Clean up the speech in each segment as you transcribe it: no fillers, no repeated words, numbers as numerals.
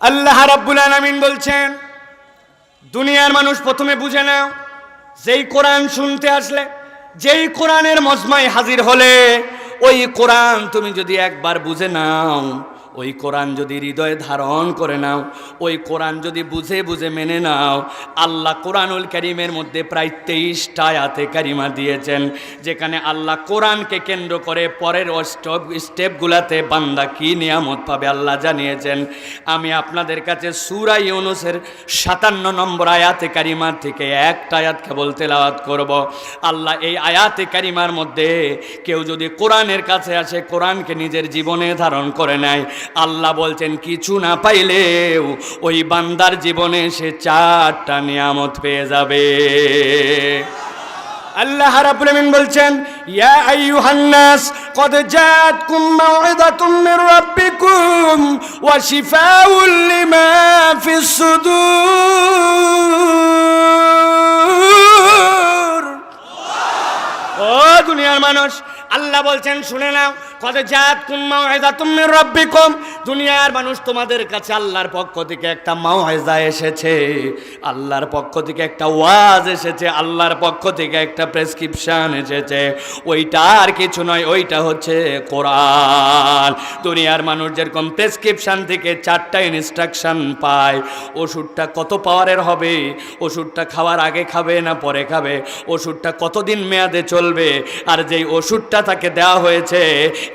আল্লাহ রাব্বুল আলামিন বলছেন, দুনিয়ার মানুষ প্রথমে বুঝে নাও, যেই কোরআন শুনতে আসলে, যেই কোরআনের মজমায় হাজির হলে, ওই কোরআন তুমি যদি একবার বুঝে নাও, ওই কোরআন যদি হৃদয়ে ধারণ করে নাও, ওই কোরআন যদি বুঝে বুঝে মেনে নাও, আল্লাহ কোরআনুল কারীমের মধ্যে প্রায় 23টা আয়াতে কারিমা দিয়েছেন, যেখানে আল্লাহ কোরআনকে কেন্দ্র করে পরের স্টেপগুলাতে বান্দা কি নিয়ামত পাবে আল্লাহ জানিয়েছেন। আমি আপনাদের কাছে সূরা ইউনূসের 57 নম্বর আয়াতে কারিমা থেকে একটা আয়াত কেবল তেলাওয়াত করব। আল্লাহ এই আয়াতে কারিমার মধ্যে কেউ যদি কোরআনের কাছে আসে, কোরআনকে নিজের জীবনে ধারণ করে নেয়, আল্লাহ বলছেন কিছু না পাইলেও ওই বান্দার জীবনে সে 4টা নিয়ামত পেয়ে যাবে। আল্লাহ রাব্বুল আলামিন বলছেন, ইয়া আইয়ুহান নাস ক্বাদ জাআতকুম মাউইযাতুম মির রাব্বিকুম ওয়া শিফাউল লিমা ফিস সুদূর। ও দুনিয়ার মানুষ, আল্লাহ বলছেন শুনে নাও, কদ জাআতকুম মাউইযাতুম মির রাব্বিকুম, দুনিয়ার মানুষ তোমাদের কাছে আল্লাহর পক্ষ থেকে একটা মাউইযা এসেছে, আল্লাহর পক্ষ থেকে একটা ওয়াজ এসেছে, আল্লাহর পক্ষ থেকে একটা প্রেসক্রিপশন এসেছে। ওইটা আর কিছু নয়, ওইটা হচ্ছে কোরআন। দুনিয়ার মানুষ যেরকম প্রেসক্রিপশন থেকে 4টা ইনস্ট্রাকশন পায়, ওষুধটা কত পাওয়ারের হবে, ওষুধটা খাওয়ার আগে খাবে না পরে খাবে, ওষুধটা কতদিন মেয়াদে চলবে, আর যেই ওষুধটা তাকে দেওয়া হয়েছে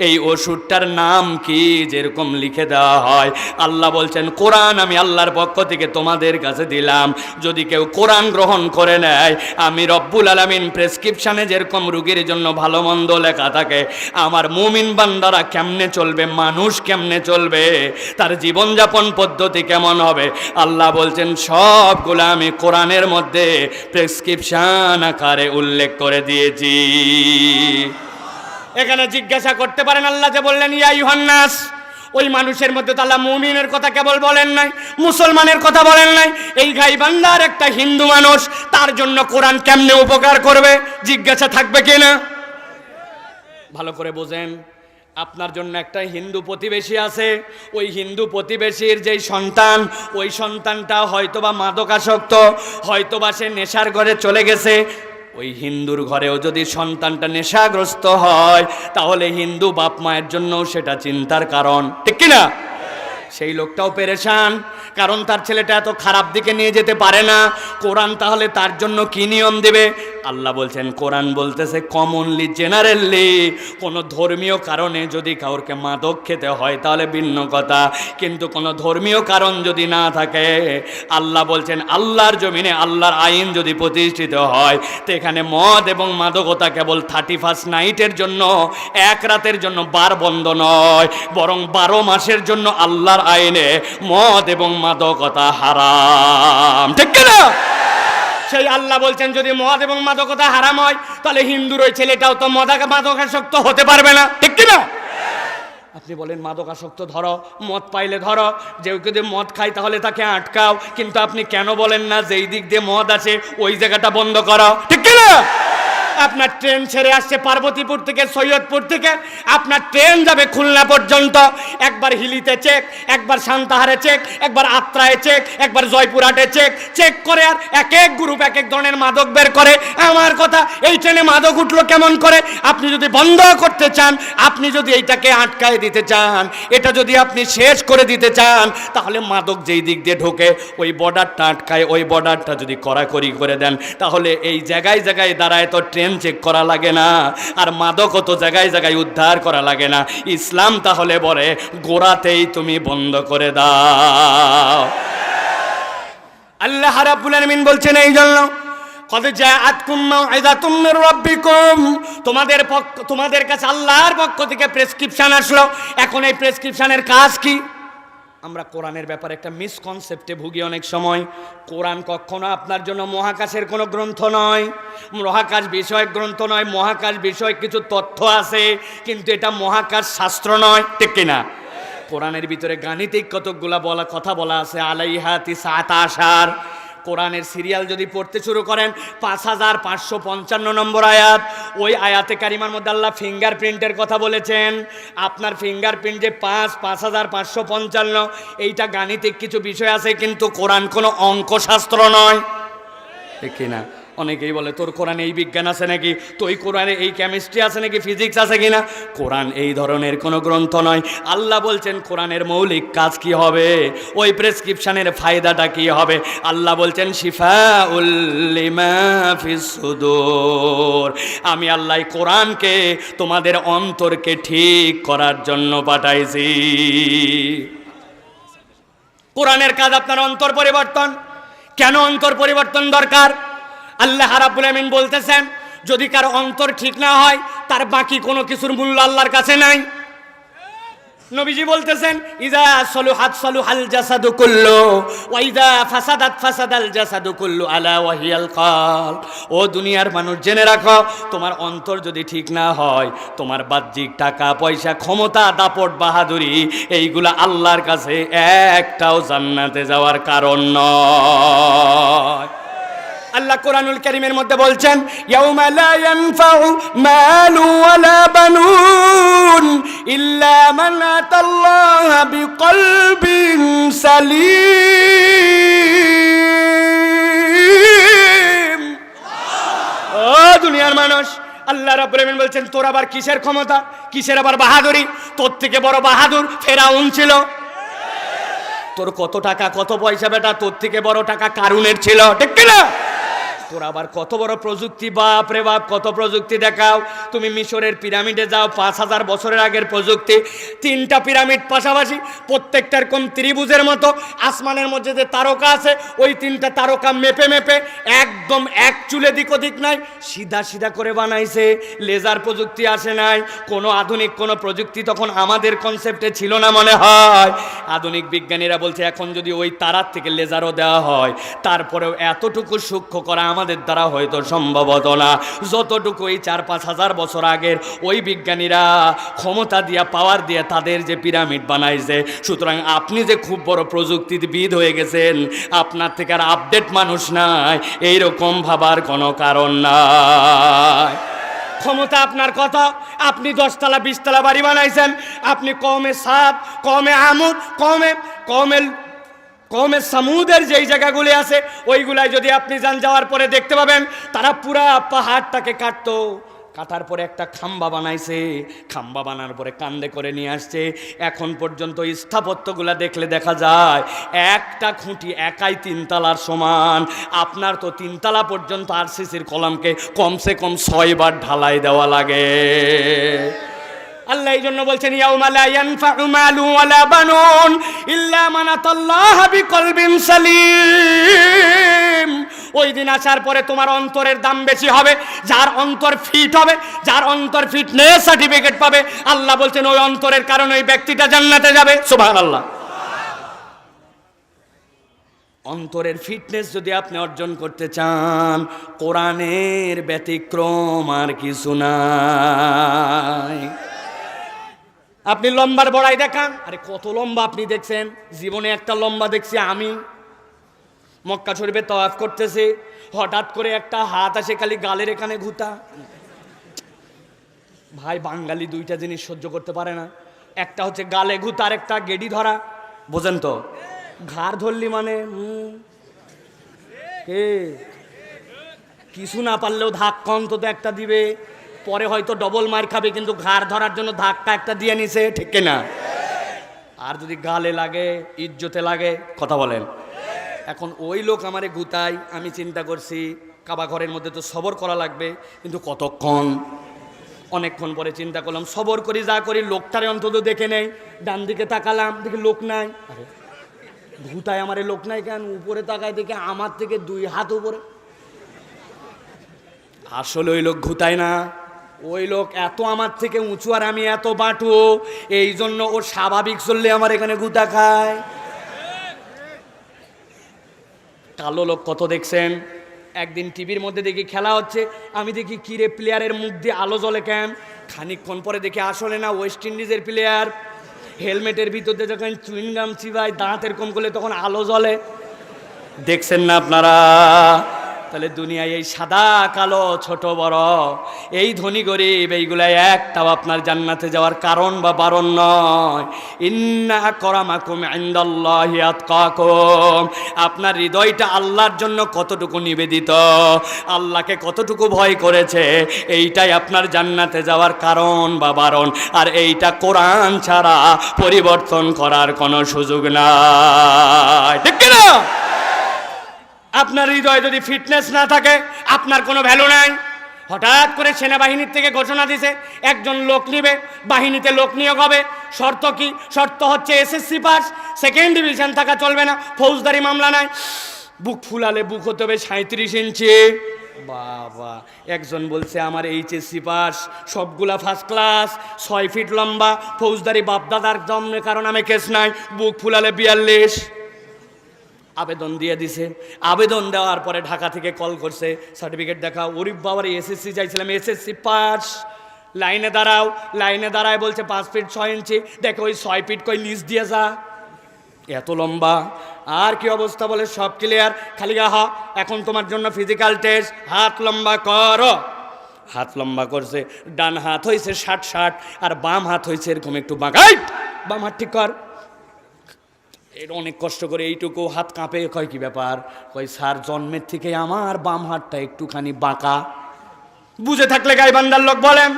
এই ওষুধটার নাম কি, যেরকম লিখে দেওয়া হয়। আল্লাহ বলছেন কোরআন আমি আল্লাহর পক্ষ থেকে তোমাদের কাছে দিলাম, যদি কেউ কোরআন গ্রহণ করে নেয়, আমি রব্বুল আলামিন প্রেসক্রিপশনে যেরকম রোগীর জন্য ভালো মন্দ লেখা থাকে, আমার মুমিন বান্দারা কেমনে চলবে, মানুষ কেমনে চলবে, তার জীবনযাপন পদ্ধতি কেমন হবে, আল্লাহ বলছেন সবগুলো আমি কোরআনের মধ্যে প্রেসক্রিপশন আকারে উল্লেখ করে দিয়েছি। এখানে জিজ্ঞাসা করতে পারেন, আল্লাহ যে বললেন ইয়া আইয়ুহান নাস, ওই মানুষের মধ্যে তো আল্লাহ মুমিনের কথা কেবল বলেন নাই, মুসলমানের কথা বলেন নাই। এই গাইবান্ধার একটা হিন্দু মানুষ, তার জন্য কোরআন কেমনে উপকার করবে, জিজ্ঞাসা থাকবে কিনা? ভালো করে বোঝেন, আপনার জন্য একটা হিন্দু প্রতিবেশী আছে, ওই হিন্দু প্রতিবেশীর যেই সন্তান, ওই সন্তানটা হয়তোবা মাদকাসক্ত, হয়তোবা সে নেশার ঘরে চলে গেছে, ওই হিন্দুর ঘরেও যদি সন্তানটা নেশাগ্রস্ত হয়, তাহলে হিন্দু বাপ মায়ের জন্য সেটা চিন্তার কারণ, ঠিক কিনা? সেই লোকটাও পেরেশান, কারণ তার ছেলেটা এত খারাপ দিকে নিয়ে যেতে পারে না। কোরআন তাহলে তার জন্য কি নিয়ম দেবে? আল্লাহ বলছেন, কোরআন বলতেছে কমনলি জেনারেলি কোনো ধর্মীয় কারণে যদি কাউকে মাদক খেতে হয় তাহলে ভিন্ন কথা, কিন্তু কোনো ধর্মীয় কারণ যদি না থাকে, আল্লাহ বলছেন আল্লাহর জমিনে আল্লাহর আইন যদি প্রতিষ্ঠিত হয়, তো এখানে মদ এবং মাদকতা কেবল 31st নাইটের জন্য, এক রাতের জন্য বার বন্ধ নয়, বরং 12 মাসের জন্য আল্লাহর আইনে মদ এবং মাদকতা হারাম, ঠিক কিনা? সেই আল্লাহ বলছেন যদি মদ এবং মাদকতা হারাম হয়, তাহলে হিন্দুর ওই ছেলেটাও তো মাদকাসক্ত হতে পারবে না, ঠিক কিনা? আপনি বলেন মাদকাসক্ত ধরো, মদ পাইলে ধরো, যে যদি মদ খায় তাহলে তাকে আটকাও, কিন্তু আপনি কেন বলেন না যেই দিক দিয়ে মদ আছে ওই জায়গাটা বন্ধ করো, ঠিক কিনা? আপনার ট্রেন ছেড়ে আসছে পার্বতীপুর থেকে, সৈয়দপুর থেকে, আপনার ট্রেন যাবে খুলনা পর্যন্ত, একবার হিলিতে চেক, একবার সান্তাহারে চেক, একবার আত্রায় চেক, একবার জয়পুরহাটে চেক করে, আর এক এক গ্রুপ এক এক ধরনের মাদক বের করে। আমার কথা, এই ট্রেনে মাদক উঠলো কেমন করে? আপনি যদি বন্ধ করতে চান, আপনি যদি এইটাকে আটকায় দিতে চান, এটা যদি আপনি শেষ করে দিতে চান, তাহলে মাদক যেই দিক দিয়ে ঢোকে ওই বর্ডারটা আটকায়, ওই বর্ডারটা যদি কড়াকড়ি করে দেন, তাহলে এই জায়গায় জায়গায় দাঁড়ায় তো ট্রেন চেক করা লাগে না, আর মাদক তো জায়গায় জায়গায় উদ্ধার করা লাগে না। ইসলাম তাহলে বলে গোড়াতেই তুমি বন্ধ করে দাও। আল্লাহ রাব্বুল আলামিন বলছেন এই জন্য কদ জাআতকুম মাউইযাতুম মির রাব্বিকুম, তোমাদের কাছে আল্লাহর পক্ষ থেকে প্রেসক্রিপশন আসলো। এখন এই প্রেসক্রিপশনের কাজ কি? আমরা কোরআনের ব্যাপারে একটা মিসকনসেপ্টে ভুগি অনেক সময়। কোরআন কখনো আপনার জন্য মহাকাশের কোনো গ্রন্থ নয়, মহাকাশ বিষয়ক গ্রন্থ নয়। মহাকাশ বিষয়ক কিছু তথ্য আছে, কিন্তু এটা মহাকাশ শাস্ত্র নয়, ঠিক কিনা? কোরআনের ভিতরে গাণিতিক কতকগুলা কথা বলা আছে, আলাইহা 19। কোরআনের সিরিয়াল যদি পড়তে শুরু করেন 5555 নম্বর আয়াত, ওই আয়াতে কারিমার মধ্যে আল্লাহ ফিঙ্গারপ্রিন্টের কথা বলেছেন। আপনার ফিঙ্গারপ্রিন্ট যে 5555, এইটা গাণিতিক কিছু বিষয় আছে, কিন্তু কোরআন কোনো অঙ্কশাস্ত্র নয়, ঠিক কিনা? অনেকেই বলে তোর কোরআনে এই বিজ্ঞান আছে নাকি, তো ওই কোরআনে এই কেমিস্ট্রি আছে নাকি, ফিজিক্স আছে কিনা। কোরআন এই ধরনের কোনো গ্রন্থ নয়। আল্লাহ বলছেন কোরআনের মৌলিক কাজ কি হবে, ওই প্রেসক্রিপশনের ফায়দাটা কি হবে। আল্লাহ বলছেন শিফাউল লিমা ফিস সুদূর, আমি আল্লাহ কোরআনকে তোমাদের অন্তরকে ঠিক করার জন্য পাঠাইছি। কোরআনের কাজ আপনার অন্তর পরিবর্তন। কেন অন্তর পরিবর্তন দরকার? আল্লাহ রাব্বুল আমিন বলতেছেন যদি কার অন্তর ঠিক না হয় তার বাকি কোনো কিছুর মূল্য আল্লাহর কাছে নাই। নবীজি বলতেছেন ইজা সলুহাত সলুহাল জাসাদু কুল্লু ওয়া ইজা ফাসাদাত ফাসাদাল জাসাদু কুল্লু আলা ওয়া হিয়াল কলব। ও দুনিয়ার মানুষ জেনে রাখো, তোমার অন্তর যদি ঠিক না হয়, তোমার বাহ্যিক টাকা পয়সা ক্ষমতা দাপট বাহাদুরি এইগুলা আল্লাহর কাছে একটাও জান্নাতে যাওয়ার কারণ নয়। আল্লাহ কোরআনুল কারীমের মধ্যে বলছেন ইয়াউমা লা ইয়ানফাউ মালু ওয়ালা বানুন ইল্লা মান আতাল্লাহা বিকলবিন সালিম। ও দুনিয়ার মানুষ, আল্লাহ রাব্বুল আমিন বলছেন তোর আবার কিসের ক্ষমতা, কিসের আবার বাহাদুরি? তোর থেকে বড় বাহাদুর ফেরাউন ছিল। তোর কত টাকা কত পয়সা বেটা, তোর থেকে বড় টাকা কারুনের ছিল, ঠিক কি না? তোর আবার কত বড় প্রযুক্তি, বাপ রে বাপ, কত প্রযুক্তি দেখাও। তুমি মিশরের পিরামিডে যাও, 5000 বছরের আগের প্রযুক্তি, 3টা পিরামিড পাশাপাশি, প্রত্যেকটার কোন ত্রিভুজের মতো। আসমানের মধ্যে যে তারকা আছে, ওই 3টা তারকা মেপে মেপে একদম এক চুলে দিক ওদিক নাই, সিধা সিধা করে বানাইছে। লেজার প্রযুক্তি আসে নাই, কোনো আধুনিক কোনো প্রযুক্তি তখন আমাদের কনসেপ্টে ছিল না মনে হয়। আধুনিক বিজ্ঞানীরা বলছে এখন যদি ওই তারার থেকে লেজারও দেওয়া হয়, তারপরেও এতটুকু সূক্ষ্ম করা আমাদের দ্বারা হয়তো সম্ভবত না, যতটুকু এই 4-5 হাজার বছর আগের ওই বিজ্ঞানীরা ক্ষমতা দিয়া পাওয়ার দিয়ে তাদের যে পিরামিড বানাইছে। সুতরাং আপনি যে খুব বড় প্রযুক্তিবিদ হয়ে গেছেন, আপনার থেকে আর আপডেট মানুষ নাই, এইরকম ভাবার কোনো কারণ নাই। ক্ষমতা আপনার কথা, আপনি 10 তলা 20 তলা বাড়ি বানাইছেন, আপনি কওমে সাদ, কওমে আমুদ, কওমে সামুদের যেই জায়গাগুলি আছে ওইগুলাই যদি আপনি যান, যাওয়ার পরে দেখতে পাবেন তারা পুরা পাহাড়টাকে কাটার পরে একটা খাম্বা বানাইছে, খাম্বা বানানোর পরে কান্দে করে নিয়ে আসছে। এখন পর্যন্ত স্থাপত্যগুলা দেখলে দেখা যায় একটা খুঁটি একাই 3 তলার সমান। আপনার তো 3 তলা পর্যন্ত আরসিসির কলামকে কমসে কম 6 বার ঢালাই দেওয়া লাগে। আল্লাহ এই জন্য বলছেন ইয়াউমা লা ইয়ানফাউ মালু ওয়ালা বানুন ইল্লা মান আতাল্লাহা বিকলবিন সালিম। ওই দিন আসার পরে তোমার অন্তরের দাম বেশি হবে, যার অন্তর ফিট হবে, যার অন্তর ফিটনেস সার্টিফিকেট পাবে, আল্লাহ বলছেন ওই অন্তরের কারণে ওই ব্যক্তিটা জান্নাতে যাবে। সুবহানাল্লাহ। অন্তরের ফিটনেস যদি আপনি অর্জন করতে চান, কোরআনের ব্যতিক্রম আর কিছু নাই। আপনি লম্বার বড়াই দেখান, আরে কত লম্বা আপনি দেখছেন? জীবনে একটা লম্বা দেখছি আমি। মক্কা শরীফে তাওয়াফ করতেছে, হঠাৎ করে একটা হাত আসে খালি গালের এখানে ঘুতা। ভাই বাঙালি 2টা জিনিস সহ্য করতে পারে না, একটা হচ্ছে গালে ঘুতা, আর একটা গেডি ধরা। বোঝেন তো? ঘাড় ধরলি মানে কিছু না পারলেও ধাক্কা অন্তত একটা দিবে, পরে হয়তো ডবল মার খাবে, কিন্তু ঘাড় ধরার জন্য ধাক্কা একটা দিয়ে নিছে, ঠিক না? আর যদি গালে লাগে, ইজ্জতে লাগে, কথা বলেন। এখন ওই লোক আমারে গুতাই, আমি চিন্তা করছি কাবা ঘরের মধ্যে তো সবর করা লাগবে, কিন্তু কতক্ষণ? অনেকক্ষণ পরে চিন্তা করলাম সবর করি যা করি, লোকটারে অন্তত দেখে নেই। ডান দিকে তাকালাম, দেখি লোক নাই। আরে ভূতায় আমারে লোক নাই কেন? উপরে তাকায় দেখে আমার থেকে 2 হাত উপরে। আসলে ওই লোক ঘুতায় না, ওই লোক এত আমার থেকে উঁচু আর আমি এত বাটু, এই জন্য ও স্বাভাবিক চললে আমার এখানে গুতা খায়। কালো লোক কত দেখছেন? একদিন টিভির মধ্যে দেখি খেলা হচ্ছে, আমি দেখি কিরে প্লেয়ারের মুখ দিয়ে আলো জ্বলে কেন? খানিকক্ষণ পরে দেখি আসলে না ওয়েস্ট ইন্ডিজের প্লেয়ার, হেলমেটের ভিতরে যখন চুইংগাম চিবাই দাঁত এরকম করলে তখন আলো জ্বলে। দেখছেন না আপনারা? তাহলে দুনিয়ায় এই সাদা কালো ছোট বড়, এই ধনী গরিব, এইগুলাই একটাও আপনার জান্নাতে যাওয়ার কারণ বা বারণ নয়। ইন্না আকরামাকুম ইনদাল্লাহি আতকাকুম। আপনার হৃদয়টা আল্লাহর জন্য কতটুকু নিবেদিত, আল্লাহকে কতটুকু ভয় করেছে, এইটাই আপনার জান্নাতে যাওয়ার কারণ বা বারণ। আর এইটা কোরআন ছাড়া পরিবর্তন করার কোনো সুযোগ নাই, ঠিক কি না? আপনার হৃদয়ে যদি ফিটনেস না থাকে, আপনার কোনো ভ্যালু নাই। হঠাৎ করে সেনাবাহিনীর থেকে ঘোষণা দিছে একজন লোক নিবে, বাহিনীতে লোক নিয়োগ হবে। শর্ত কি? শর্ত হচ্ছে এসএসসি পাস, সেকেন্ড ডিভিশন থাকা চলবে না, ফৌজদারি মামলা নাই। বুক ফুলালে বুক হতে হবে 37 ইঞ্চি। বাবা, একজন বলছে আমার এইচএসসি পাস, সবগুলা ফার্স্ট ক্লাস, 6 ফিট লম্বা, ফৌজদারি বাপদাদার জন্মের কারণ আমি কেস নাই, বুক ফুলালে 42। আবেদন দিয়ে দিছে। আবেদন দেওয়ার পরে ঢাকা থেকে কল করছে, সার্টিফিকেট দেখা। ওরে বাবার, এসএসসি চাইছিলাম, এসএসসি পাস। লাইনে দাঁড়াও, লাইনে দাঁড়ায় বলছে 5 ফিট 6 ইঞ্চি। দেখো ওই 6 ফিট কই নিচ দিয়ে যা, এত লম্বা। আর কি অবস্থা বলে, সব ক্লিয়ার, খালি গাহা, এখন তোমার জন্য ফিজিক্যাল টেস্ট, হাত লম্বা করো। হাত লম্বা করছে, ডান হাত হয়েছে 60 আর বাম হাত হয়েছে এরকম একটু বাঁকা। বাম হাত ঠিক কর। এটা অনেক কষ্ট করে এইটুকু হাত কাঁপে। কয় কি ব্যাপার? কয় স্যার, জন্মের থেকে আমার বাম হাতটা একটুখানি বাঁকা। বুঝে থাকলে গাইবান্ধার লোক বলেন।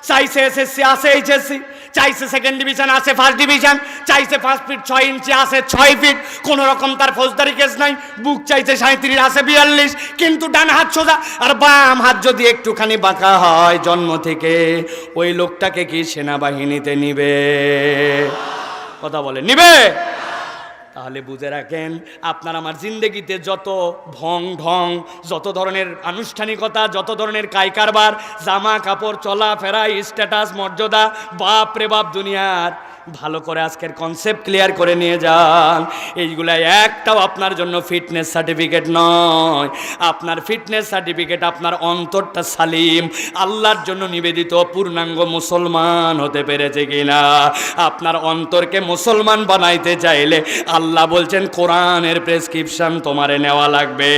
চাইছে এসএসসি, আছে এইচএসসি, চাইছে সেকেন্ড ডিভিশন, আছে ফার্স্ট ডিভিশন, চাইছে 5 ফিট 6 ইঞ্চি, আছে 6 ফিট, কোন রকম তার ফৌজদারি কেস নাই। বুক চাইছে 37, আছে 42, কিন্তু ডান হাত সোজা আর বাম হাত যদি একটুখানি বাঁকা হয় জন্ম থেকে, ওই লোকটাকে কি সেনাবাহিনীতে নিবে? কথা বলে, নিবে? তাহলে বুঝে রাখেন, আপনার আমার জিন্দেগিতে যত ভং ঢং, যত ধরনের আনুষ্ঠানিকতা, যত ধরনের কারবার, জামা কাপড়, চলাফেরা, স্ট্যাটাস, মর্যাদা, বাপ রে বাপ, দুনিয়ার ভালো করে আজকের কনসেপ্ট ক্লিয়ার করে নিয়ে যান। এইগুলাই একটাও আপনার জন্য ফিটনেস সার্টিফিকেট নয়। আপনার ফিটনেস সার্টিফিকেট আপনার অন্তরটা সালিম, আল্লাহর জন্য নিবেদিত, পূর্ণাঙ্গ মুসলমান হতে পেরেছে কিনা। আপনার অন্তরকে মুসলমান বানাইতে চাইলে আল্লাহ বলছেন কোরআনের প্রেসক্রিপশন তোমারে নেওয়া লাগবে।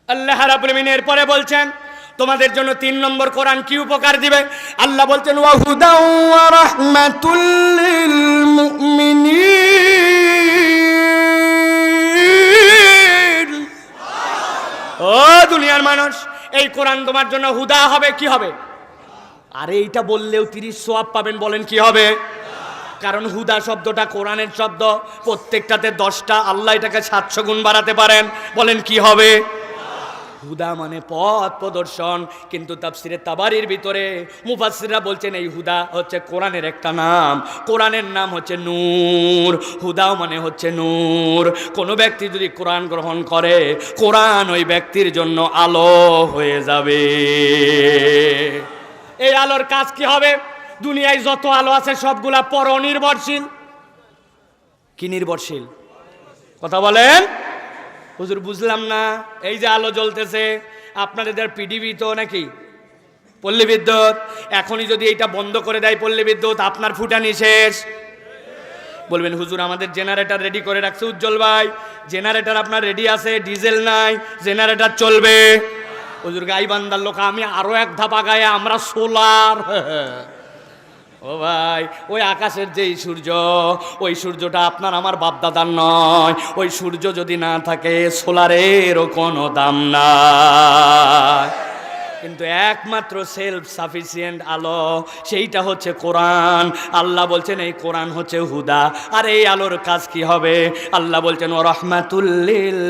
আল্লাহ রাব্বুল আলামিন এরপরে বলছেন তোমাদের জন্য 3 নম্বর কোরআন কি উপকার দিবে। আল্লাহ বলছেন ওয়া হুদাও ওয়া রাহমাতুল লিল মুমিনিন। ও দুনিয়ার মানুষ, এই কোরআন তোমার জন্য হুদা হবে। কি হবে? আরে এইটা বললেও 30 সওয়াব পাবেন। বলেন কি হবে? কারণ হুদা শব্দটা কোরআনের শব্দ, প্রত্যেকটাতে 10টা, আল্লাহ এটাকে 700 গুণ বাড়াতে পারেন। বলেন কি হবে? হুদা মানে পথ প্রদর্শন। কিন্তু তাফসিরে তাবারির ভিতরে মুফাসসিররা বলছেন এই হুদা হচ্ছে কোরআনের একটা নাম। কোরআনের নাম হচ্ছে নূর। হুদাও মানে হচ্ছে নূর। কোনো ব্যক্তি যদি কোরআন গ্রহণ করে, কোরআন ওই ব্যক্তির জন্য আলো হয়ে যাবে। এই আলোর কাজ কি হবে? দুনিয়ায় যত আলো আছে সবগুলা পরনির্ভরশীল। কি নির্ভরশীল? কথা বলেন। হুজুর বুঝলাম না। এই যে আলো জ্বলতেছে আপনাদের পিডিবি তো নাকি পল্লী বিদ্যুৎ, এখনই যদি এইটা বন্ধ করে দেয় পল্লী বিদ্যুৎ, আপনার ফুটানি শেষ। বলবেন হুজুর আমাদের জেনারেটর রেডি করে রাখছে উজ্জ্বল ভাই, জেনারেটর আপনার রেডি আছে, ডিজেল নাই, জেনারেটর চলবে। হুজুর গাইবান্ধার লোক, আমি আরো এক ধাপ আগায়, আমরা সোলার। ও ভাই, ওই আকাশের যেই সূর্য, ওই সূর্যটা আপনার আমার বাপদাদার নয়। ওই সূর্য যদি না থাকে, সোলারেরও কোনো দাম নাই। কিন্তু একমাত্র সেলফ সাফিসিয়েন্ট আলো, সেইটা হচ্ছে কোরআন। আল্লাহ বলছেন এই কোরআন হচ্ছে হুদা। আর এই আলোর কাজ কি হবে? আল্লাহ বলছেন ওয়া রাহমাতুল লিল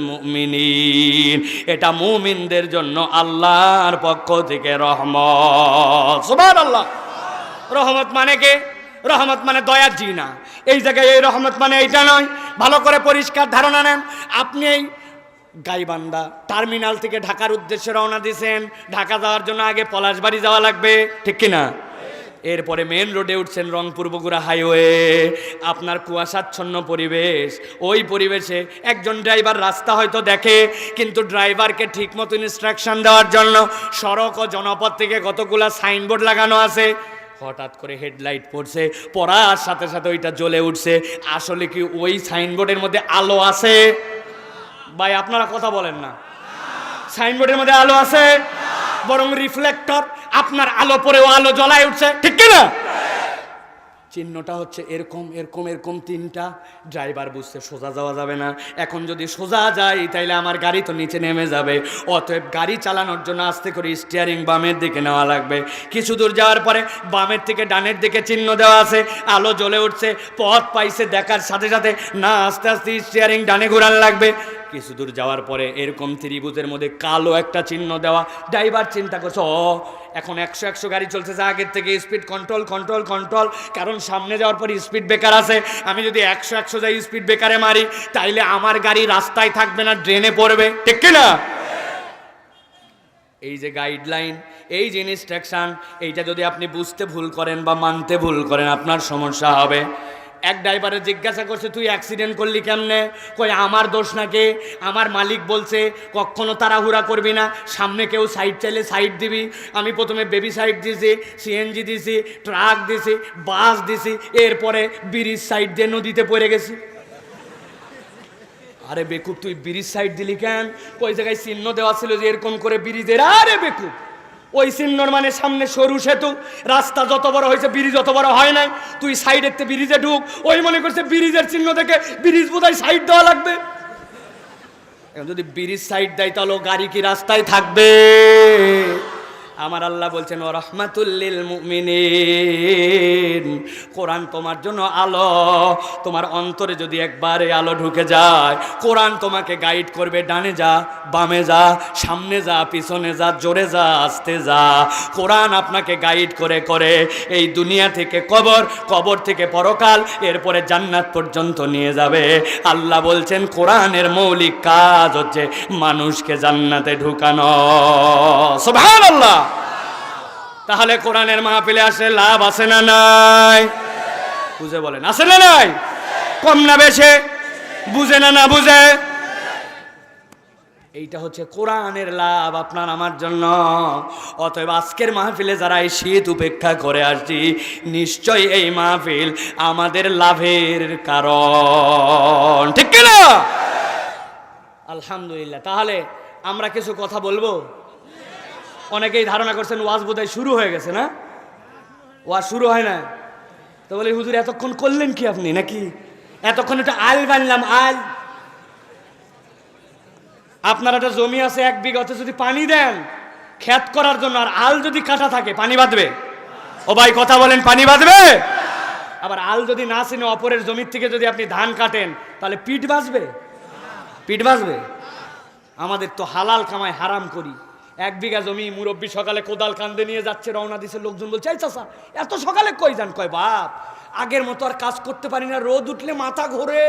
মুমিনিন। এটা মুমিনদের জন্য আল্লাহর পক্ষ থেকে রহমত। সুবহানাল্লাহ। রহমত মানে কে? রহমত মানে দয়ার জি না। এই জায়গায় এই রহমত মানে এইটা নয়। ভালো করে পরিষ্কার ধারণা নেন। আপনি এই গাইবান্ধা টার্মিনাল থেকে ঢাকার উদ্দেশ্যে রওনা দিয়েছেন। ঢাকা যাওয়ার জন্য আগে পলাশবাড়ি যাওয়া লাগবে, ঠিক কিনা? এরপরে মেন রোডে উঠছেন, রংপুর বগুড়া হাইওয়ে। আপনার কুয়াশাচ্ছন্ন পরিবেশ। ওই পরিবেশে একজন ড্রাইভার রাস্তা হয়তো দেখে, কিন্তু ড্রাইভারকে ঠিক মতো ইনস্ট্রাকশন দেওয়ার জন্য সড়ক ও জনপথ থেকে কতগুলা সাইনবোর্ড লাগানো আছে। হঠাৎ করে হেডলাইট পড়ছে, পড়ার সাথে সাথে ওইটা জ্বলে উঠছে। আসলে কি ওই সাইনবোর্ডের মধ্যে আলো আছে? ভাই আপনারা কথা বলেন না। সাইনবোর্ডের মধ্যে আলো আছে, বরং রিফ্লেক্টর, আপনার আলো পরেও আলো জ্বলায় উঠছে, ঠিক কিনা? চিহ্নটা হচ্ছে এরকম এরকম এরকম তিনটা। ড্রাইভার বুঝতে সোজা যাওয়া যাবে না, এখন যদি সোজা যাই তাইলে আমার গাড়ি তো নিচে নেমে যাবে। অতএব গাড়ি চালানোর জন্য আস্তে করে স্টিয়ারিং বামের দিকে নেওয়া লাগবে। কিছু দূর যাওয়ার পরে বামের থেকে ডানের দিকে চিহ্ন দেওয়া আছে, আলো জ্বলে উঠছে, পথ পাইছে, দেখার সাথে সাথে না আস্তে আস্তে স্টিয়ারিং ডানে ঘোরান লাগবে। কিছু দূর যাওয়ার পরে এরকম ত্রিভুজের মধ্যে কালো একটা চিহ্ন দেওয়া। ড্রাইভার চিন্তা করছে, এখন 100 গাড়ি চলছে, যা আগের থেকে স্পিড কন্ট্রোল কন্ট্রোল কন্ট্রোল, কারণ সামনে যাওয়ার পরে স্পিড ব্রেকার আছে। আমি যদি 100 যাই স্পিড ব্রেকারে মারি তাইলে আমার গাড়ি রাস্তায় থাকবে না, ড্রেনে পড়বে, ঠিক কিনা? এই যে গাইডলাইন, এই যে ইনস্ট্রাকশন, এইটা যদি আপনি বুঝতে ভুল করেন বা মানতে ভুল করেন আপনার সমস্যা হবে। এক ড্রাইভারে জিজ্ঞাসা করছে, তুই অ্যাক্সিডেন্ট করলি কেমনে? কই আমার দোষ নাকি, আমার মালিক বলছে কখনো তাড়াহুড়া করবি না, সামনে কেউ সাইড চাইলে সাইড দিবি। আমি প্রথমে বেবি সাইড দিছি, সিএনজি দিছি, ট্রাক দিছি, বাস দিছি, এরপরে ব্রিজ সাইড দিয়ে নদীতে পড়ে গেছি। আরে বেকুব, তুই ব্রিজ সাইড দিলি কেন? ওই জায়গায় চিহ্ন দেওয়া ছিল যে এরকম করে ব্রিজের। আরে বেকুব, ওই চিহ্নর মানে সামনে সরু সেতু, রাস্তা যত বড় হয়েছে ব্রিজ যত বড় হয় নাই। তুই সাইডের তে ব্রিজে ঢুক, ওই মনে করছে ব্রিজের চিহ্ন দেখে ব্রিজ বোধহয় সাইড দেওয়া লাগবে। এখন যদি ব্রিজ সাইড দেয় তাহলে গাড়ি কি রাস্তায় থাকবে? আমার আল্লাহ বলছেন ওয়া রাহমাতুল লিল মুমিনিন, কোরআন তোমার জন্য আলো। তোমার অন্তরে যদি একবার এই আলো ঢুকে যায়, কোরআন তোমাকে গাইড করবে, ডানে যা, বামে যা, সামনে যা, পিছনে যা, জোরে যা, আস্তে যা। কোরআন আপনাকে গাইড করে করে এই দুনিয়া থেকে কবর, কবর থেকে পরকাল, এরপরে জান্নাত পর্যন্ত নিয়ে যাবে। আল্লাহ বলছেন কোরআনের মৌলিক কাজ হচ্ছে মানুষকে জান্নাতে ঢুকানো। সুবহানাল্লাহ। তাহলে কোরআনের মাহফিলে আসলে লাভ আছে না নাই? বুঝে বলেন, আছে না নাই? কম না বেশি? বুঝে না না বুঝে? এইটা হচ্ছে কোরআনের লাভ আপনার আমার জন্য। অতএব আজকের মাহফিলে যারা এই শীত উপেক্ষা করে আসছি, নিশ্চয়ই এই মাহফিল আমাদের লাভের কারণ, ঠিক কিনা? আলহামদুলিল্লাহ। তাহলে আমরা কিছু কথা বলবো। অনেকেই ধারণা করছেন ওয়াজ বোধহয় শুরু হয়ে গেছে, না? ওয়াজ শুরু হয় না তো বলে হুজুর এতক্ষণ করলেন কি আপনি, নাকি এতক্ষণ একটা আল বানলাম। আল, আপনার একটা জমি আছে 1 বিঘাতে, যদি পানি দেন ক্ষেত করার জন্য, আর আল যদি কাটা থাকে পানি বাঁধবে? ও ভাই কথা বলেন, পানি বাঁধবে? আবার আল যদি না চিনে অপরের জমির থেকে যদি আপনি ধান কাটেন তাহলে পিঠ বাঁচবে? পিঠ বাঁচবে? আমাদের তো হালাল কামাই হারাম করি। 1 বিঘা জমি, মুরব্বী সকালে কোদাল কান্দে নিয়ে যাচ্ছে, রওনা দিছে, লোকজন বলছে এই চাচা এত সকালে কই যান? কয় বাপ আগের মতো আর কাজ করতে পারি না, রোদ উঠলে মাথা ঘোরে,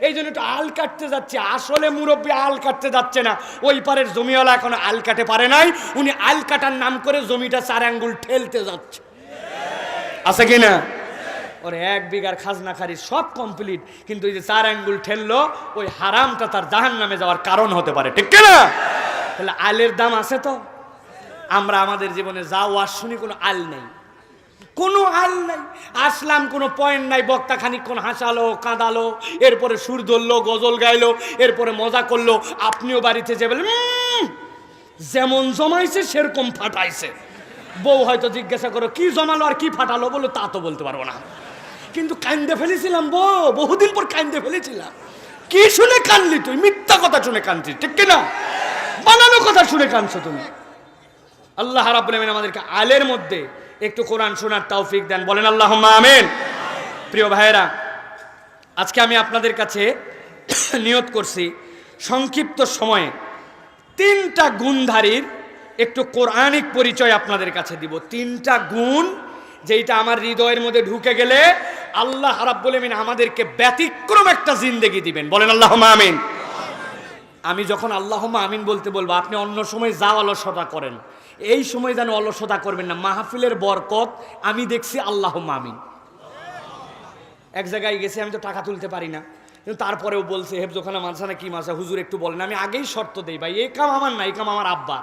এই জন্য একটু আল কাটতে যাচ্ছে। আসলে মুরব্বী আল কাটতে যাচ্ছে না, ওই পারের জমিওয়ালা এখনো আল কাটে পারে নাই, উনি আল কাটার নাম করে জমিটা 4 আঙ্গুল ঠেলতে যাচ্ছে। আছে কিনা? ওরে 1 বিঘার খাজনা খারিজ সব কমপ্লিট, কিন্তু এই যে 4 আঙ্গুল ঠেললো, ওই হারামটা তার জাহান্নামে যাওয়ার কারণ হতে পারে, ঠিক কিনা? তাহলে আলের দাম আছে তো? আমরা আমাদের জীবনে যা ওয়াজ শুনি কোনো আল নেই, কোনো আল নাই। আসলাম, কোনো পয়েন্ট নাই, বক্তা খানিকক্ষণ হাসালো, কাঁদালো, এরপরে সুর ধরলো, গজল গাইলো, এরপরে মজা করলো। আপনিও বাড়িতে যে বলেন যেমন জমাইছে সেরকম ফাটাইছে। বউ হয়তো জিজ্ঞাসা করো কি জমালো আর কি ফাটালো, বলো তা তো বলতে পারবো না, কিন্তু কান্দে ফেলেছিলাম বউ, বহুদিন পর কান্দে ফেলেছিলাম। কি শুনে কানলি তুই? মিথ্যা কথা শুনে কানছিস, ঠিক কিনা? বানানো কথা শুনে কানছো তুমি। আল্লাহ রাব্বুল আলামিন আমাদেরকে আলের মধ্যে একটু কোরআন শোনার তৌফিক দেন, বলেন আল্লাহুম্মা আমিন। প্রিয় ভাইয়েরা, আজকে আমি আপনাদের কাছে নিয়ত করছি সংক্ষিপ্ত সময়ে 3টা গুণধারীর একটু কোরআনিক পরিচয় আপনাদের কাছে দিব। 3টা গুণ যেটা আমার হৃদয়ের মধ্যে ঢুকে গেলে আল্লাহ রাব্বুল আলামিন আমাদেরকে ব্যতিক্রম একটা জিন্দেগি দিবেন, বলেন আল্লাহুম্মা আমিন। আমি যখন আল্লাহুম্মা আমিন বলতে বলবো, আপনি অন্য সময় যা অলসতা করেন এই সময় যেন অলসতা করবেন না। মাহফিলের বরকত আমি দেখছি আল্লাহুম্মা আমিন। এক জায়গায় গেছি, আমি তো টাকা তুলতে পারি না, কিন্তু তারপরেও বলছে হেফজোখানা মানসানা কি মাসা হুজুর একটু বলেন। আমি আগেই শর্ত দেই ভাই, এই কাম আমার না, এই কাম আমার আব্বা।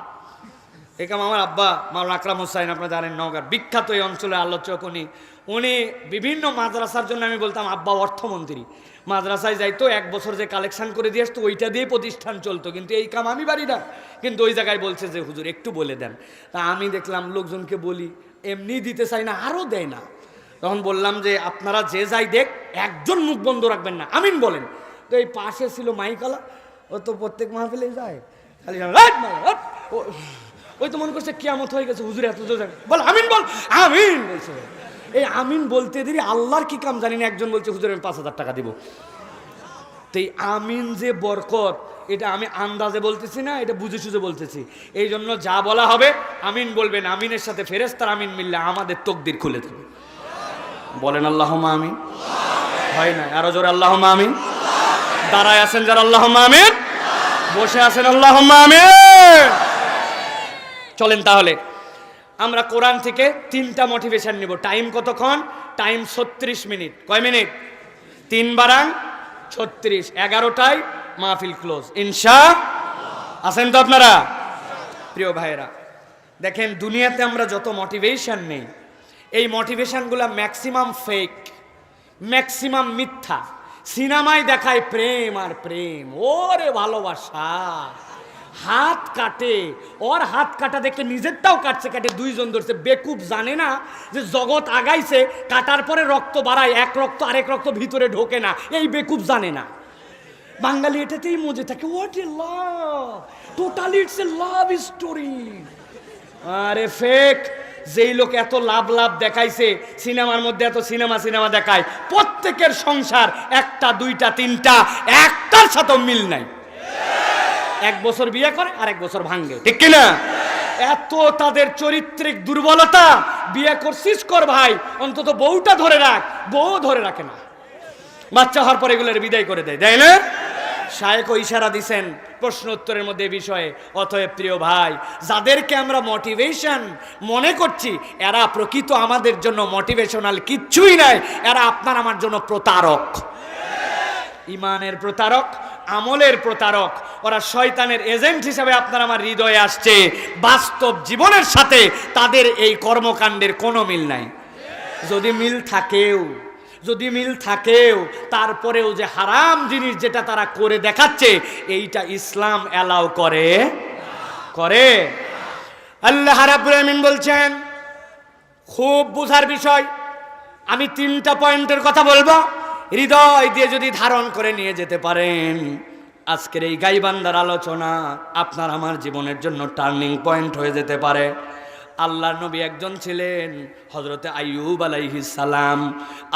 এই কাম আমার আব্বা মাওলানা আকরাম হোসাইন, আপনারা জানেন, নওগাঁর বিখ্যাত এই অঞ্চলের আলোচক উনি বিভিন্ন মাদ্রাসার জন্য, আমি বলতাম আব্বা অর্থমন্ত্রী, মাদ্রাসায় যাইতো, 1 বছর যে কালেকশন করে দিয়ে আসতো ওইটা দিয়ে প্রতিষ্ঠান চলতো, কিন্তু এই কাম আমি পারি না। কিন্তু ওই জায়গায় বলছে যে হুজুর একটু বলে দেন। তা আমি দেখলাম লোকজনকে বলি, এমনি দিতে চাই না, আরও দেয় না। তখন বললাম যে আপনারা যে যাই দেখ, একজন মুখ বন্ধ রাখবেন না, আমিন বলেন। তো এই পাশে ছিল মাইকালা, ও তো প্রত্যেক মাহফিলে যায়, খালি ওই তো মনে করছে কিয়ামত হয়ে গেছে, হুজুর এত বল আমিন, বল আমিন বলছে। এই আমিন বলতে দেরি আল্লাহর কি কাম জানি না, একজন বলছে হুজুর আমি 5,000 টাকা দিব। তো এই আমিন যে বরকত, এটা আমি আন্দাজে বলতেছি না, এটা বুঝে সুঝে বলতেছি। এই জন্য যা বলা হবে আমিন বলবেন, আমিনের সাথে ফেরেশতার আমিন মিললে আমাদের তকদির খুলে দেবে। বলেন আল্লাহুম্মা আমিন। হয় না, আরো জোরে আল্লাহুম্মা আমিন। দাঁড়ায় আছেন যারা আল্লাহুম্মা আমিন, বসে আছেন আল্লাহুম্মা আমিন। চলেন তাহলে আমরা কোরআন থেকে 3টা মোটিভেশন নিব। টাইম কতক্ষণ? Time 36 minute. কয় মিনিট? 3 বারাং 36, 11টায় মাহফিল ক্লোজ ইনশাআল্লাহ। আছেন তো আপনারা? প্রিয় ভাইয়েরা, দেখেন দুনিয়াতে আমরা যত মোটিভেশন নেই, এই মোটিভেশনগুলো ম্যাক্সিমাম ফেক, ম্যাক্সিমাম মিথ্যা। সিনেমায় দেখায় প্রেম আর প্রেম, ওরে ভালোবাসা, হাত কাটে, ওর হাত কাটা দেখে নিজেরটাও কাটছে, কাটে 2 জন ধরছে। বেকুব জানে না যে জগৎ আগাইছে, কাটার পরে রক্ত বাড়ায়, এক রক্ত আরেক রক্ত ভিতরে ঢোকে না, এই বেকুব জানে না। বাঙালি এটাতেই মজে থাকে, what a love, totally it's a love story. আরে ফেক। যেই লোক এত লাভ লাভ দেখাইছে সিনেমার মধ্যে, এত সিনেমা দেখায়, প্রত্যেকের সংসার 1টা 2টা 3টা, একটার সাথে মিল নাই। 1 বছর বিয়ে করে আর 1 বছর ভাঙ্গে, ঠিক কিনা? এত তাদের চরিত্রিক দুর্বলতা। বিয়ে করছিস কর ভাই, অন্তত বউটা ধরে রাখ, বউ ধরে রাখে না, বাচ্চা হওয়ার পর এগুলোর বিদায় করে দেয়, তাই না? শায়েখ ইশারা দিছেন প্রশ্ন উত্তরের মধ্যে বিষয়ে। অতএব প্রিয় ভাই, যাদেরকে আমরা মোটিভেশন মনে করছি, এরা প্রকৃত আমাদের জন্য মোটিভেশনাল কিচ্ছুই নাই, এরা আপনার আমার জন্য প্রতারক, ইমানের প্রতারক, আমলের প্রতারক। ওরা শয়তানের এজেন্ট হিসেবে আপনার আমার হৃদয়ে আসছে। বাস্তব জীবনের সাথে তাদের এই কর্মকাণ্ডের কোনো মিল নাই। যদি মিল থাকেও তারপরেও যে হারাম জিনিস যেটা তারা করে দেখাচ্ছে, এইটা ইসলাম অ্যালাউ করে। আল্লাহ রাব্বুল আমিন বলছেন, খুব বুঝার বিষয়, আমি 3টা পয়েন্টের কথা বলবো, হৃদয় দিয়ে যদি ধারণ করে নিয়ে যেতে পারেন, আজকের এই গাইবান্দার আলোচনা আপনার আমার জীবনের জন্য টার্নিং পয়েন্ট হয়ে যেতে পারে। আল্লাহর নবী একজন ছিলেন, হযরতে আইয়ুব আলাইহিস সালাম।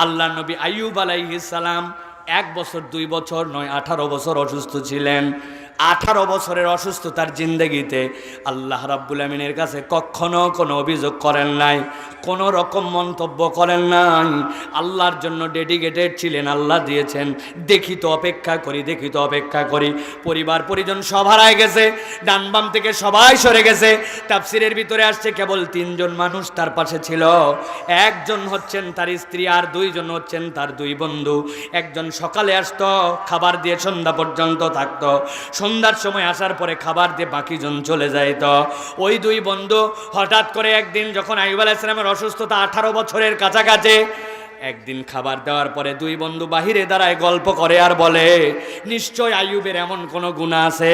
আল্লাহর নবী আইয়ুব আলাইহিস সালাম 1 বছর 2 বছর নয়, 18 বছর অসুস্থ ছিলেন। 18 বছরের অসুস্থতার জিন্দেগিতে আল্লাহ রাব্বুল আমিনের কাছে কখনো কোনো অভিযোগ করেন নাই, কোনো রকম মন্তব্য করেন নাই। আল্লাহর জন্য ডেডিকেটেড ছিলেন। আল্লাহ দিয়েছেন, দেখি তো অপেক্ষা করি। পরিবার পরিজন সব হারায় গেছে, ডান বাম থেকে সবাই সরে গেছে। তাফসিরের ভিতরে আসছে কেবল 3 জন মানুষ তার পাশে ছিল। একজন হচ্ছেন তার স্ত্রী, আর 2 জন হচ্ছেন তার 2 বন্ধু। একজন সকালে আসতো, খাবার দিয়ে সন্ধ্যা পর্যন্ত থাকতো, সন্ধ্যার সময় আসার পরে খাবার দিয়ে বাকি জন চলে যাইত। ওই 2 বন্ধু হঠাৎ করে একদিন, যখন আইয়ুব আলাইহিস সালামের অসুস্থতা 18 বছরের কাছাকাছি, একদিন খাবার দেওয়ার পরে 2 বন্ধু বাহিরে দাঁড়ায় গল্প করে আর বলে, নিশ্চয় আইয়ুবের এমন কোনো গুনাহ আছে।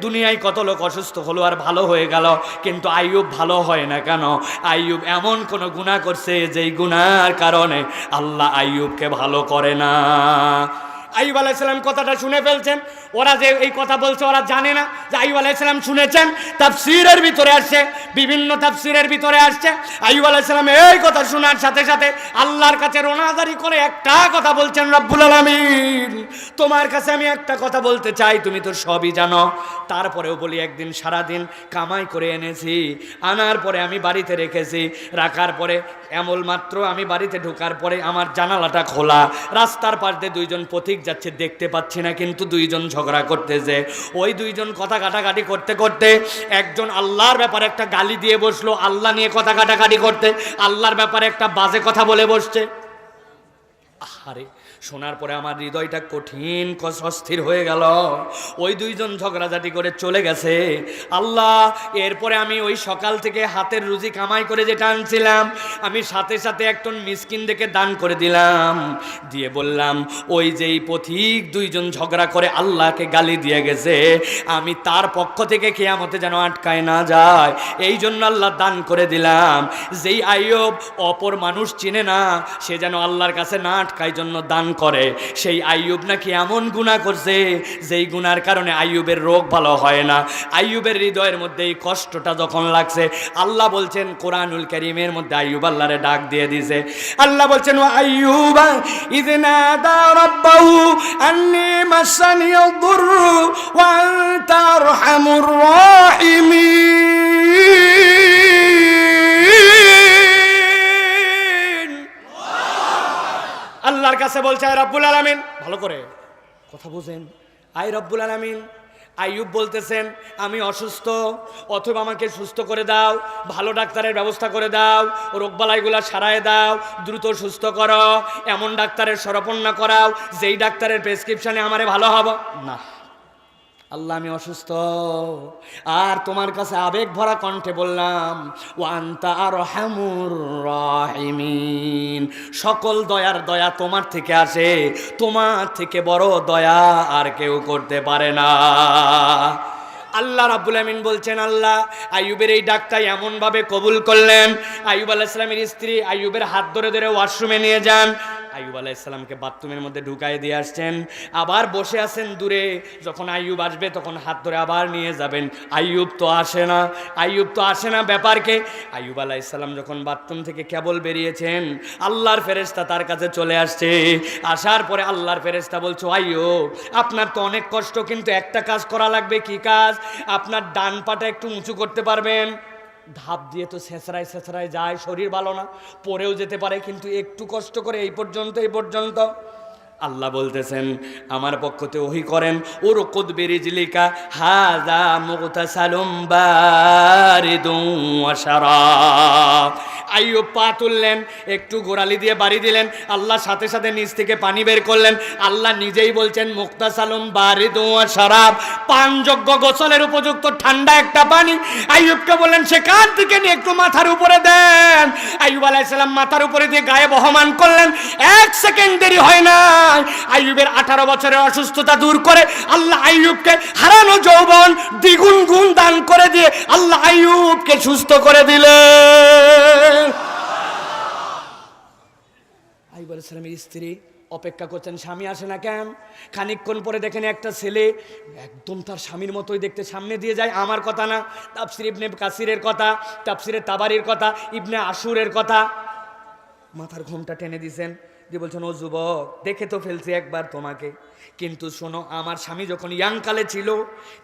দুনিয়ায় কত লোক অসুস্থ হলো আর ভালো হয়ে গেল, কিন্তু আইয়ুব ভালো হয় না কেন? আইয়ুব এমন কোনো গুনাহ করছে যেই গুনার কারণে আল্লাহ আইয়ুবকে ভালো করে না। আইয়ুব আলাইহিস সালাম কথাটা শুনে ফেলছেন। ওরা যে এই কথা বলছে ওরা জানে না যে আইয়ুব আলাইহিস সালাম শুনেছেন। তাফসীরের ভিতরে আসছে, বিভিন্ন তাফসীরের ভিতরে আসছে, আইয়ুব আলাইহিস সালাম এই কথা শোনার সাথে সাথে আল্লাহর কাছে রোনাজারি করে একটা কথা বলছেন, রব্বুল আলামিন, তোমার কাছে আমি একটা কথা বলতে চাই, তুমি তো সবই জানো। তারপরেও বলি, একদিন সারাদিন কামাই করে এনেছি, আনার পরে আমি বাড়িতে রেখেছি, রাখার পরে এমন মাত্র আমি বাড়িতে ঢোকার পরে আমার জানালাটা খোলা, রাস্তার পাশ দিয়ে 2 জন পথিক যাচ্ছে, দেখতে পাচ্ছি না, কিন্তু 2 জন ঝগড়া করতেছে। ওই 2 জন কথা কাটাকাটি করতে করতে একজন আল্লাহর ব্যাপারে একটা গালি দিয়ে বসলো, আল্লাহ নিয়ে কথা কাটাকাটি করতে, আল্লাহর ব্যাপারে একটা বাজে কথা বলে বসছে। আরে শোনার পরে আমার হৃদয়টা কঠিন অস্থির হয়ে গেল। ওই দুইজন ঝগড়াঝাটি করে চলে গেছে। আল্লাহ, এরপরে আমি ওই সকাল থেকে হাতের রুজি কামাই করে যেটা আনছিলাম, আমি সাথে সাথে একজন মিসকিন দেখে দান করে দিলাম। দিয়ে বললাম, ওই যেই পথিক দুইজন ঝগড়া করে আল্লাহকে গালি দিয়ে গেছে, আমি তার পক্ষ থেকে কিয়ামতে যেন আটকায় না যায়, এই জন্য আল্লাহ দান করে দিলাম। যেই আইয়ুব অপর মানুষ চিনে না, সে যেন আল্লাহর কাছে না আটকায় জন্য দান করে। সেই আইয়ুব নাকি এমন গুনাহ করছে, যেই গুনার কারণে আইয়ুবের রোগ ভালো হয় না। আইয়ুবের হৃদয়ের মধ্যে এই কষ্টটা যখন লাগছে, আল্লাহ বলছেন কোরআনুল কারীমের মধ্যে আইয়ুব আল্লাহরে ডাক দিয়ে দিয়েছে। আল্লাহ বলছেন, ওয়া আইয়ুবা ইয নাদা রাব্বাহু আন্নী মাসানিয়াদ দুররু ওয়া আনতা আরহামুর রাহিমিন। আল্লাহর কাছে বলছে, আয় রব্বুল আলামিন, ভালো করে কথা বুঝেন, আয় রব্বুল আলামিন। আইয়ুব বলতেছেন, আমি অসুস্থ, অথবা আমাকে সুস্থ করে দাও, ভালো ডাক্তারের ব্যবস্থা করে দাও, রোগবালাইগুলা সারায় দাও, দ্রুত সুস্থ করো, এমন ডাক্তারের শরণাপন্ন করাও যেই ডাক্তারের প্রেসক্রিপশনে আমারে ভালো হবে না। আল্লাহ, আমি অসুস্থ, আর তোমার কাছে আবেগ ভরা কণ্ঠে বললাম, ওয়া আনতা আরহামুর রাহিমিন, সকল দয়ার দয়া তোমার থেকে আসে, তোমার থেকে বড় দয়া আর কেউ করতে পারে না। আল্লাহ রাব্বুল আমিন বলছেন, আল্লাহ আইয়ুবের এই ডাকটা এমনভাবে কবুল করলেন, আইয়ুব আলাইহিস সালামের স্ত্রী আইয়ুবের হাত ধরে ধরে ওয়াশরুমে নিয়ে যান, আইয়ুব আলাইহিস সালামকে বাথরুমের মধ্যে ঢুকাই দিয়ে আসছেন, আবার বসে আছেন দূরে, যখন আইয়ুব আসবে তখন হাত ধরে আবার নিয়ে যাবেন। আইয়ুব তো আসে না, আইয়ুব তো আসে না। ব্যাপারকে আইয়ুব আলাইহিস সালাম যখন বাথরুম থেকে কেবল বেরিয়েছেন, আল্লাহর ফেরেশতা তার কাছে চলে আসছে। আসার পরে আল্লাহর ফেরেশতা বলছো, আইয়ুব আপনার তো অনেক কষ্ট, কিন্তু একটা কাজ করা লাগবে। কি কাজ? আপনার ডান পাটা একটু উঁচু করতে পারবেন? ধাপ দিয়ে তো ছেঁচড়ায় ছেঁচড়ায় যায়, শরীর ভালো না, পরেও যেতে পারে, কিন্তু একটু কষ্ট করে এই পর্যন্ত এই পর্যন্ত। আল্লাহ বলতেছেন, আমার পক্ষতে ওহি করেন, ওর কুদবিরিজলিকা হাযা মুগতাসালুম বারিদুন ওয়া শারাব। আইয়ুব পা তুললেন, একটু গোড়ালি দিয়ে বাড়ি দিলেন, আল্লাহ সাথে সাথে নিচ থেকে পানি বের করলেন। আল্লাহ নিজেই বলছেন, মুগতাসালুম বারিদুন ওয়া শারাব, পানযোগ্য গোসলের উপযুক্ত ঠান্ডা একটা পানি। আইয়ুবকে বললেন, সেখান থেকে নিয়ে একটু মাথার উপরে দেন। আইয়ুব আলাইহিস সালাম মাথার উপরে দিয়ে গায়ে বহমান করলেন। এক সেকেন্ড দেরি হয় না, আইয়ুবের 18 বছরের অসুস্থতা দূর করে আল্লাহ আইয়ুবকে হারানো যৌবন দ্বিগুণ গুণ দান করে দিয়ে আল্লাহ আইয়ুবকে সুস্থ করে দিলেন। আইয়ুব আলাইহিস সালামের স্ত্রী অপেক্ষা করছেন, স্বামী আসে না কেন? খানিকক্ষণ পরে দেখেন একটা ছেলে একদম তার স্বামীর মতোই দেখতে, সামনে দিয়ে যায়। আমার কথা না, তাফসীর ইবনে কাসিরের কথা, তাফসীরে তাবারির কথা, ইবনে আশুরের কথা। মাথার ঘোমটা টেনে দিয়েছেন, দিয়ে বলছেন, ও যুবক, দেখে তো ফেলছি একবার তোমাকে, কিন্তু শোনো, আমার স্বামী যখন ইয়াংকালে ছিল,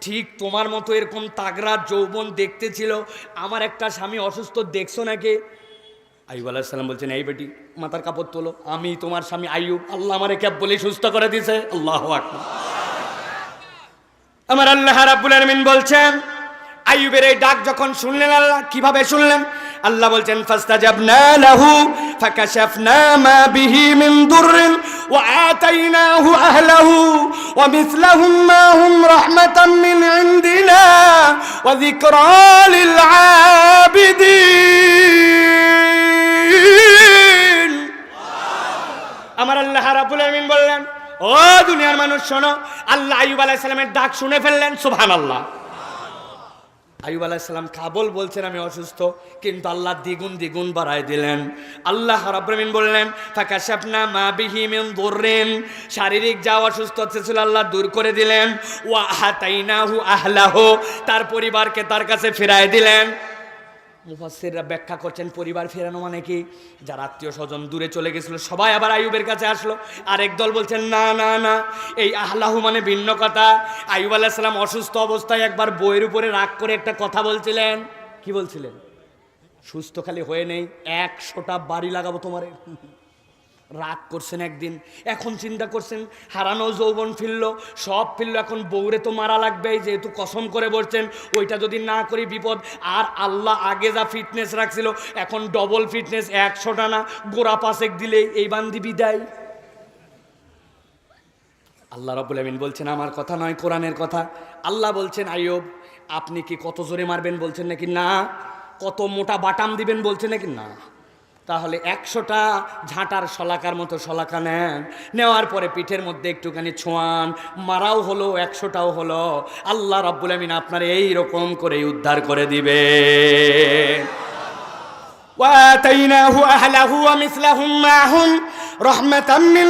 ঠিক তোমার মতো এরকম তাগড়া যৌবন দেখতে ছিল। আমার একটা স্বামী অসুস্থ, দেখছো নাকি? আইয়ুব আলাইহিস সালাম বলছেন, এই বেটি মাথার কাপড় তোলো, আমি তোমার স্বামী আইয়ুব, আল্লাহ আমারে ক্যাব বলে সুস্থ করে দিয়েছে। আল্লাহু আকবার। আমার আল্লাহ রাব্বুল আলামিন বলছেন, আইয়ুবের এই ডাক যখন শুনলেন, আল্লাহ কিভাবে শুনলেন? আল্লাহ বলছেন, ফাস্তাজাবনা লাহু ফাকাশাফনা মা বিহি মিন দুররিন ওয়া আতাইনাহু আহলাহু ওয়া মিসলাহুম মাহুম রাহমাতাম মিন ইনদিনা ওয়া যিকরা লিল আবিদিন। আমার আল্লাহ রাব্বুল আলামিন বললেন, ও দুনিয়ার মানুষ শোনো, আল্লাহ আইয়ুব আলাইহিস সালামের ডাক শুনে ফেললেন। সুবহানাল্লাহ। আইয়ুব আলাইহিস সালাম কাবল বলছেন, আমি অসুস্থ, কিন্তু আল্লাহ দ্বিগুণ দ্বিগুণ বাড়ায় দিলেন। আল্লাহ রাব্বুল আলামিন বললেন, ফাকাশাফনা মা বিহি মিন দুররিন, শারীরিক যা অসুস্থতা ছিল আল্লাহ দূর করে দিলেন। ওয়া আতাইনাহু আহলাহু, তার পরিবারকে তার কাছে ফিরায় দিলেন। মুফাসসিররা ব্যাখ্যা করছেন, পরিবার ফেরানো মানে কি? যারা আত্মীয় স্বজন দূরে চলে গেছিল সবাই আবার আইয়ুবের কাছে আসলো। আরেক দল বলছেন, না না না, এই আহলাহু মানে ভিন্ন কথা। আইয়ুব আলাইহিস সালাম অসুস্থ অবস্থায় একবার বইয়ের উপরে রাগ করে একটা কথা বলছিলেন। কি বলছিলেন? সুস্থ খালি হয়ে নেই, 100টা বাড়ি লাগাবো তোমারে। রাগ করছেন একদিন, এখন চিন্তা করছেন হারানো যৌবন ফিরলো, সব ফিরলো, এখন বউরে তো মারা লাগবে, যেহেতু কসম করে বলছেন ওইটা যদি না করি বিপদ। আর আল্লাহ আগে যা ফিটনেস রাখছিল, এখন ডবল ফিটনেস, 100টা না গোড়া 5 দিলে এই বান্দি বিদায়। আল্লাহ রাব্বুল আমিন বলছেন আমার কথা নয়, কোরআনের কথা। আল্লাহ বলছেন আইয়ুব আপনি কি কত জোরে মারবেন বলছেন নাকি না, কত মোটা বাটাম দিবেন বলছেন নাকি না। তাহলে 100টা ঝাঁটার শলাকার মতো শলাকা নেন, নেওয়ার পরে পিঠের মধ্যে একটুখানি ছোঁয়ান, মারাও হলো 100টাও হলো, আল্লাহ রাব্বুল আমিন আপনার এই রকম করে উদ্ধার করে দিবে। وآتيناه أهله ومثلهم معهم رحمة من